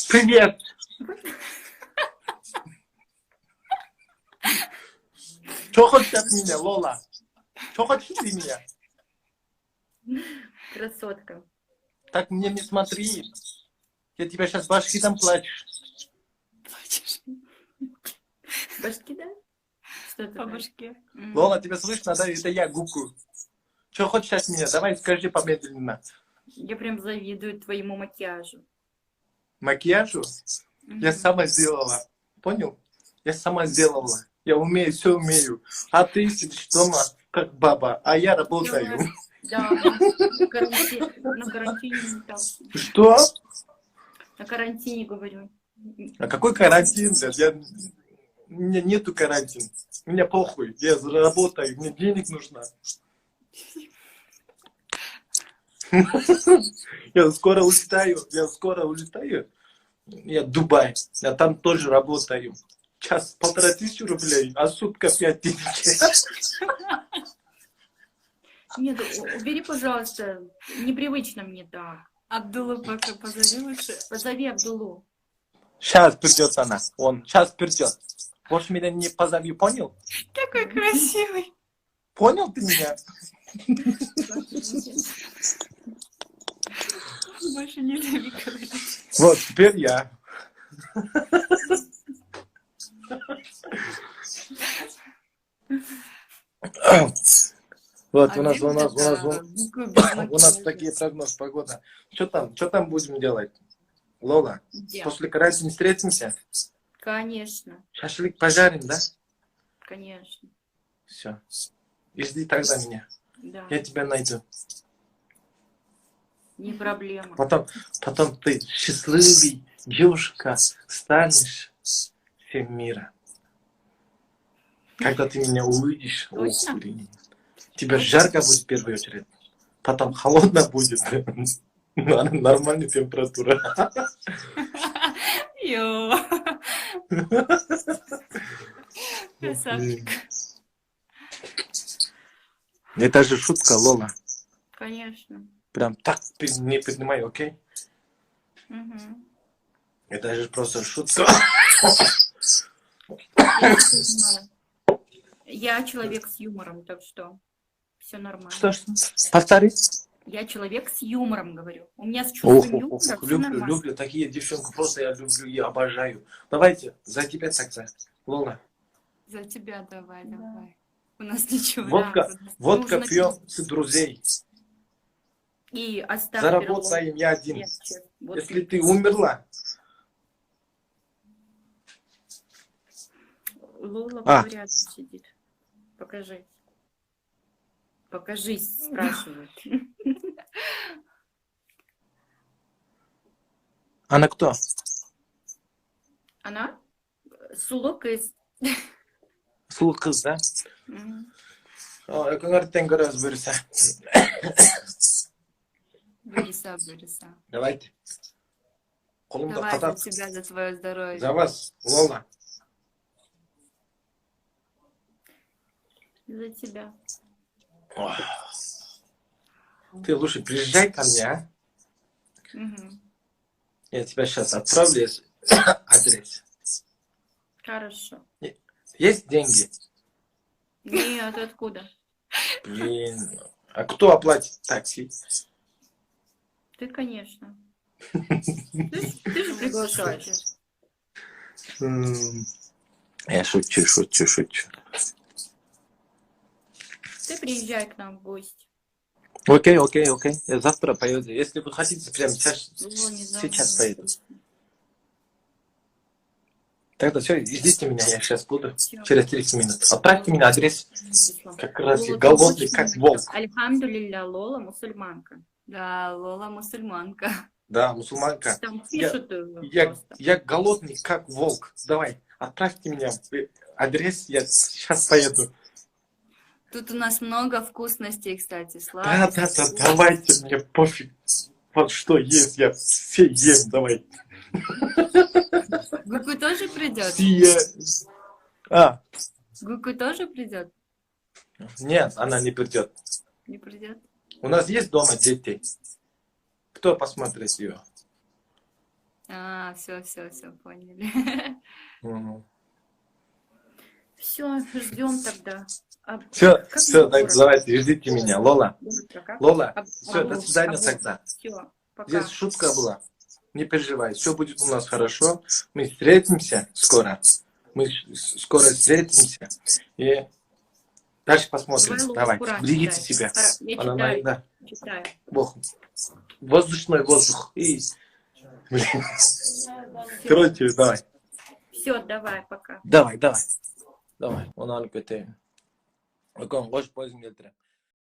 Привет! Что хочешь от меня, Лола? Что хочешь ты меня? Красотка. Так мне не смотри. Я тебя сейчас башки там плачешь. Плачешь Башки, да? Что по такое? башке. Лола, тебя слышно? Да, это я гукаю. Что хочешь от меня? Давай скажи помедленно. Я прям завидую твоему макияжу. Макияжу я сама сделала. Понял? Я сама сделала. Я умею, все умею. А ты сидишь дома, как баба, а я работаю. Да, на карантине там. Что? На карантине, говорю. А какой карантин, блядь? У меня нету карантин. Мне похуй. Я заработаю, мне денег нужно. Я скоро улетаю. Я в Дубай. Я там тоже работаю. Час 1500 рублей, а сутка 5000. Нет, убери, пожалуйста. Непривычно мне так. Абдулу пока позови лучше. Позови Абдулу. Сейчас придет она. Он сейчас придет. Больше меня не позови, понял? Такой красивый. Понял ты меня? Больше не зови говорить. Вот, теперь я. Вот, у нас такие прогнозы погода. Что там будем делать? Лола, Где? после карантина встретимся? Конечно, Шашлык пожарим, да? конечно. Все. И жди тогда меня. Да, Я тебя найду. не проблема. Потом ты счастливый девушка станешь всем мира. Когда ты меня увидишь, Точно? блин, тебе жарко будет в первую очередь. Потом холодно будет. Нормальная температура. Йо. Красавчик. Это же шутка, Лола. Конечно. Прям так не поднимай, окей? Мгм. Это же просто шутка. Я понимаю. Я человек с юмором, так что все нормально. Что? Повтори. Я человек с юмором, говорю. У меня с чувством юмора все нормально. Люблю такие девчонки. Просто я люблю и обожаю. Давайте, за тебя тогда. Лола. За тебя давай. У нас ничего. Водка нужно пьем с друзей. И оставь Заработаем я один. легче. Вот Если ты умерла. Лола рядом сидит. Покажи. Покажись, спрашивают. Она кто? Она? Сулук из... Сұлу қыз, да? Ертең бұйырса. Бұйырса. Давайте. Қолымды Давай за қатап. тебя, за твое здоровье. За вас, Лола. За тебя. Ты лучше приезжай ко мне, а? Я тебя сейчас отправлю адрес. Хорошо. Есть деньги? Нет, откуда? Блин. А кто оплатит такси? Ты, конечно. Ты же приглашаешь. Я шучу. Ты приезжай к нам в гости. Окей. Я завтра поеду. Если вы хотите, прямо сейчас поеду. Тогда все, ждите меня, я сейчас буду. Через 30 минут. Отправьте мне адрес. Как раз я голодный, как волк. Альхамдулилля, Лола мусульманка. Да, Лола мусульманка. Да, мусульманка. Там пишут Я голодный, как волк. Давай, отправьте мне адрес, я сейчас поеду. Тут у нас много вкусностей, кстати, Да, сладостей. давайте, мне пофиг. Вот что есть, я все ем, давай. Гуку тоже придет? Гуку тоже придет? Нет, она не придет. Не придет? У нас есть дома дети. Кто посмотрит ее? Все, поняли. Мгм. Все, ждем тогда. Все, Как все, вам город? давайте, ждите меня. Лола, Город как? Лола, все, до свидания Все, тогда. пока. Здесь шутка была. Не переживай, все будет у нас хорошо. Мы встретимся скоро. Мы скоро встретимся. И дальше посмотрим. Давай Лолу Давайте, Куран берегите читай. себя. Я Она, читаю, да, читаю. Бог. Воздушной воздух. И... Блин. Короче, давай. Все, давай, пока. Давай. Давай. Onu alıp götüreyim. Bakalım koş pozum getireyim.